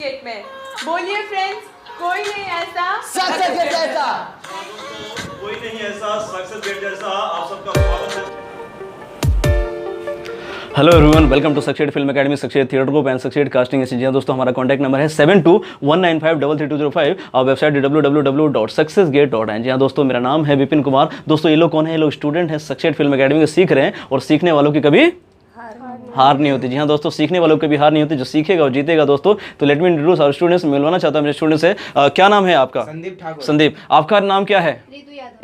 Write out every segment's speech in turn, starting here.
Gate में बोलिए friends, कोई नहीं ऐसा सक्सेस गेट जैसा। कोई नहीं ऐसा सक्सेस गेट जैसा। आप सबका स्वागत है। Hello everyone, welcome to Succeed film academy, Succeed theatre group and Succeed casting agency. दोस्तों, हमारा कॉन्टैक्ट नंबर है 7219533205 और वेबसाइट www.successgate.in। जी हाँ दोस्तों, मेरा नाम है विपिन कुमार। दोस्तों, ये लोग कौन है? ये लोग स्टूडेंट हैं, सक्सेड फिल्म एकेडमी के, सीख रहे हैं और सीखने वालों की कभी हार नहीं होती। जी हाँ दोस्तों, सीखने वालों की कभी हार नहीं होती, जो सीखेगा वो जीतेगा। दोस्तों, तो let me introduce our students. मिलवाना चाहता हूँ मेरे स्टूडेंट से। क्या नाम है आपका? संदीप ठाकुर। संदीप। आपका नाम क्या है?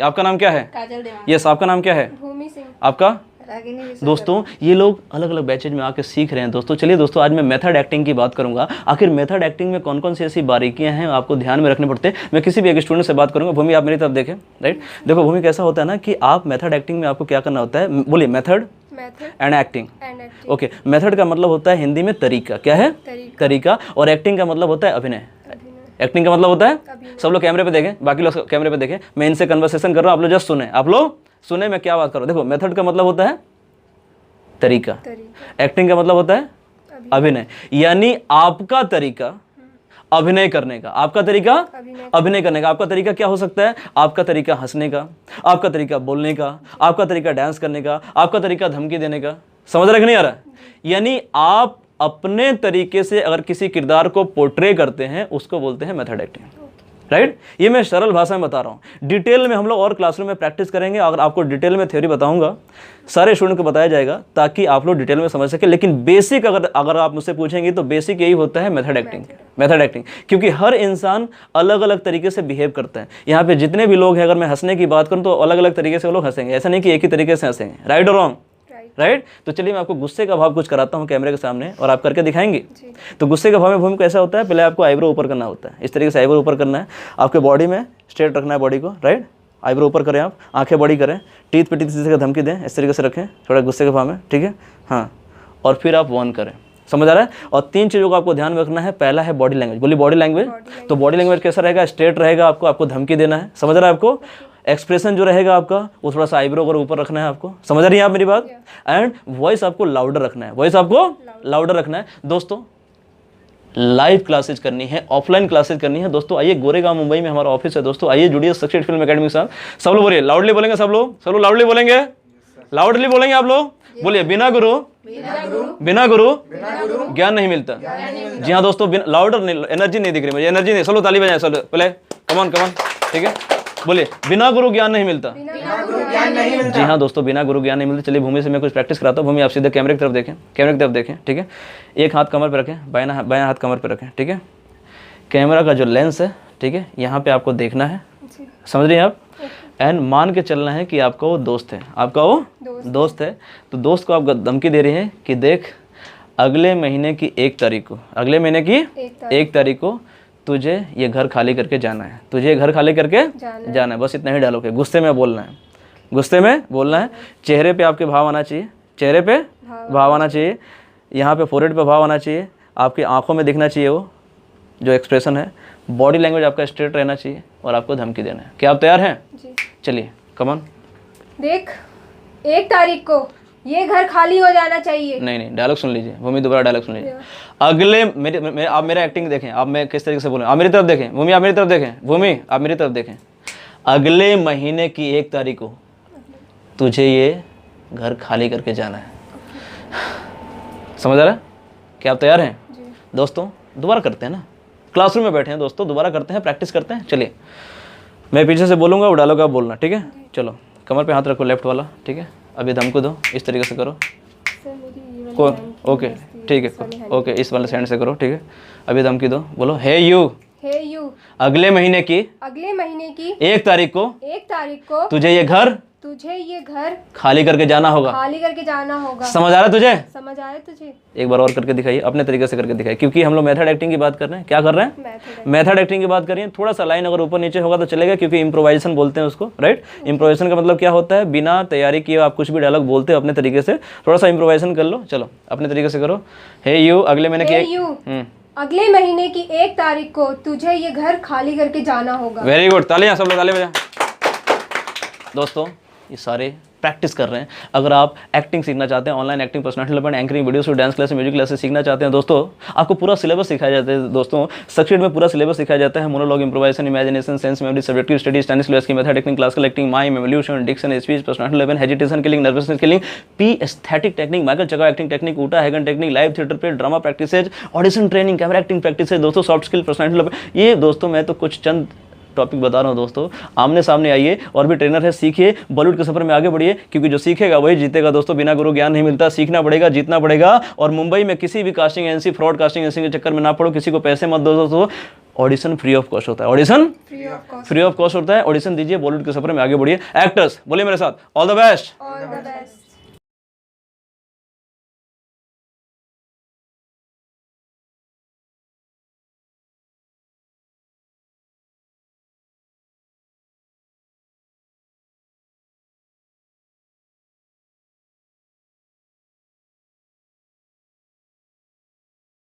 आपका नाम क्या है? काजल देवा। यस, आपका नाम क्या है? भूमि सिंह। आपका? रागिनी। दोस्तों, ये लोग अलग अलग बैचेज में आके सीख रहे हैं। दोस्तों, चलिए दोस्तों, आज मैं मेथड एक्टिंग की बात करूंगा। आखिर मेथड एक्टिंग में कौन कौन सी ऐसी बारीकियां हैं आपको ध्यान में रखने पड़ते हैं। मैं किसी भी एक स्टूडेंट से बात करूंगा। भूमि, आप मेरी तरफ देखें। राइट, देखो भूमि, कैसा होता है ना कि आप मेथड एक्टिंग में आपको क्या करना होता है? बोलिए, method and acting. Okay, method का मतलब होता है हिंदी में तरीका। क्या है? तरीका। और एक्टिंग का मतलब होता है अभिनय। एक्टिंग का मतलब होता है, सब लोग कैमरे पे देखें, बाकी लोग कैमरे पे देखें। मैं इनसे कन्वर्सेशन कर रहा हूँ, आप लोग जस्ट सुने। आप लोग सुने मैं क्या बात कर रहा हूँ। देखो, मेथड का मतलब होता है तरीका, एक्टिंग का मतलब होता है अभिनय। यानी आपका तरीका अभिनय करने का, आपका तरीका अभिनय करने का। आपका तरीका क्या हो सकता है? आपका तरीका हंसने का, आपका तरीका बोलने का, आपका तरीका डांस करने का, आपका तरीका धमकी देने का। समझ रहे कि नहीं आ रहा? यानी आप अपने तरीके से अगर किसी किरदार को पोर्ट्रे करते हैं, उसको बोलते हैं मेथड एक्टिंग। राइट, ये मैं सरल भाषा में बता रहा हूँ। डिटेल में हम लोग और क्लासरूम में प्रैक्टिस करेंगे। अगर आपको डिटेल में थ्योरी बताऊंगा, सारे स्टूडेंट को बताया जाएगा ताकि आप लोग डिटेल में समझ सके। लेकिन बेसिक अगर आप मुझसे पूछेंगे तो बेसिक यही होता है मेथड एक्टिंग। मेथड एक्टिंग, क्योंकि हर इंसान अलग अलग तरीके से बिहेव करता है। यहाँ पे जितने भी लोग हैं, अगर मैं हंसने की बात करूँ तो अलग अलग तरीके से वो लोग हंसेंगे। ऐसा नहीं कि एक ही तरीके से हंसेंगे। राइट और रॉन्ग? राइट। तो चलिए मैं आपको गुस्से का भाव कुछ कराता हूँ कैमरे के सामने और आप करके दिखाएंगे। तो गुस्से का भाव में भूमि कैसा होता है? पहले आपको आईब्रो ऊपर करना होता है। इस तरीके से आईब्रो ऊपर करना है, आपके बॉडी में स्ट्रेट रखना है बॉडी को। राइट, आईब्रो ऊपर करें, आप आंखें बड़ी करें, टीथ पे टीथ से धमकी दें, इस तरीके से रखें थोड़ा गुस्से के भाव में। ठीक है, हाँ। और फिर आप वन करें। समझ आ रहा है? और तीन चीज़ों को आपको ध्यान में रखना है। पहला है बॉडी लैंग्वेज। बोलिए बॉडी लैंग्वेज। तो बॉडी लैंग्वेज कैसा रहेगा? स्ट्रेट रहेगा, आपको धमकी देना है। समझ रहा है आपको? एक्सप्रेशन जो रहेगा आपका, वो थोड़ा सा आईब्रो को ऊपर रखना है आपको। समझ रही हैं आप मेरी बात? एंड वॉइस आपको लाउडर रखना है। वॉइस आपको लाउडर रखना है। दोस्तों, लाइव क्लासेज करनी है, ऑफलाइन क्लासेज करनी है। दोस्तों आइए, गोरेगांव मुंबई में हमारा ऑफिस है। दोस्तों आइए, जुड़िए सक्सेड फिल्म एकेडमी के साथ। सब लोग बोलिए, लाउडली बोलेंगे। सब लोग लाउडली बोलेंगे। लाउडली बोलेंगे आप लोग। बोलिए, बिना गुरु ज्ञान नहीं मिलता। जी हाँ दोस्तों, लाउडर नहीं, एनर्जी नहीं दिख रही मुझे, एनर्जी नहीं। चलो ताली बजाएं, चलो पहले कमान। ठीक है, बोलिए, बिना गुरु ज्ञान नहीं मिलता। जी हाँ दोस्तों, बिना गुरु ज्ञान नहीं मिलता। चलिए भूमि से मैं कुछ प्रैक्टिस कराता हूँ। भूमि, आप सीधे कैमरे की तरफ देखें, कैमरे की तरफ देखें। ठीक है, एक हाथ कमर पे रखें, बायां हाथ कमर पे रखें। ठीक है, कैमरा का जो लेंस है, ठीक है, यहाँ पे आपको देखना है। समझ रही हैं आप? एंड मान के चलना है कि आपका वो दोस्त है, आपका वो दोस्त है। तो दोस्त को आप धमकी दे रही हैं कि देख, अगले महीने की 1 तारीख को, अगले महीने की 1 तारीख को तुझे ये घर खाली करके जाना है। तुझे ये घर खाली करके जाना है। बस इतना ही डालोगे। गुस्से में बोलना है, गुस्से में बोलना है। चेहरे पे आपके भाव आना चाहिए, चेहरे पे भाव आना चाहिए। यहाँ पे फोरहेड पे भाव आना चाहिए, आपकी आंखों में दिखना चाहिए वो जो एक्सप्रेशन है। बॉडी लैंग्वेज आपका स्ट्रेट रहना चाहिए और आपको धमकी देना है। क्या आप तैयार हैं? चलिए कमन। देख, 1 तारीख को ये घर खाली हो जाना चाहिए। नहीं, डायलॉग सुन लीजिए भूमि, दोबारा डायलॉग सुन लीजिए। अगले आप मेरा एक्टिंग देखें, आप मैं किस तरीके से बोलूँ। आप मेरी तरफ देखें भूमि, आप मेरी तरफ देखें। भूमि, आप मेरी तरफ देखें। अगले महीने की 1 तारीख को तुझे ये घर खाली करके जाना है। समझ आ रहा है? क्या आप तैयार हैं? दोस्तों दोबारा करते हैं ना, क्लासरूम में बैठे हैं दोस्तों, दोबारा करते हैं, प्रैक्टिस करते हैं। चलिए, मैं पीछे से बोलूँगा, वो डायलॉग आप बोलना। ठीक है, चलो कमर पे हाथ रखो, लेफ्ट वाला। ठीक है, अभी धमको दो, इस तरीके से करो। ओके, ठीक है, ओके, इस वाले हैंड से करो। ठीक है, अभी धमकी दो, बोलो, हे यू अगले महीने की 1 तारीख को तुझे ये घर खाली करके जाना होगा। समझ आ रहा है तुझे? समझ आया तुझे? एक बार और करके दिखाइए, अपने तरीके से करके दिखाइए, क्योंकि हम लोग मेथड एक्टिंग की बात कर रहे हैं। क्या कर रहे हैं? मेथड एक्टिंग की बात करिए। थोड़ा सा लाइन अगर ऊपर नीचे होगा तो चलेगा, क्योंकि इम्प्रोवाइजेशन बोलते हैं उसको। राइट, इम्प्रोवाइजेशन का मतलब क्या होता है? बिना तैयारी किए आप कुछ भी डायलॉग बोलते हो अपने तरीके से। थोड़ा सा इम्प्रोवाइजेशन कर लो। चलो अपने तरीके से करो। हे यू अगले महीने की 1 तारीख को तुझे ये घर खाली करके जाना होगा। वेरी गुड, तालियां, सब लोग ताली बजाएं। दोस्तों, ये सारे प्रैक्टिस कर रहे हैं। अगर आप एक्टिंग सीखना चाहते हैं, online acting, personality development, anchoring, video shoot, dance class, music classes सीखना चाहते हैं दोस्तों, आपको पूरा सिलेबस सिखाया जाता है दोस्तों। सक्सेड में पूरा सिलेबस सिखाया जाता है। Monologue, improvisation, imagination, sense memory, subjective study, Stanislavski की method acting, classical acting, mime, evolution, diction, speech, personality development, hesitation killing, nervousness killing, P aesthetic technique, Michael Chekhov acting technique, Uta Hagen technique, live theatre पे drama practices, audition training, camera acting practices दोस्तों, soft skill, personality development. ये दोस्तों मैं तो कुछ चंद topic बता रहा हूँ दोस्तों। आमने सामने आइए, और भी ट्रेनर है, सीखिए, बॉलीवुड के सफर में आगे बढ़िए, क्योंकि जो सीखेगा वही जीतेगा दोस्तों। बिना गुरु ज्ञान नहीं मिलता, सीखना पड़ेगा, जीतना पड़ेगा। और मुंबई में किसी भी casting agency, fraud casting agency के चक्कर में ना पड़ो, किसी को पैसे मत दो दोस्तों। ऑडिशन फ्री ऑफ कॉस्ट होता है, ऑडिशन फ्री ऑफ कॉस्ट होता है। ऑडिशन दीजिए, बॉलीवुड के सफर में आगे बढ़िए। एक्टर्स बोलिए मेरे साथ, all the best. All the best.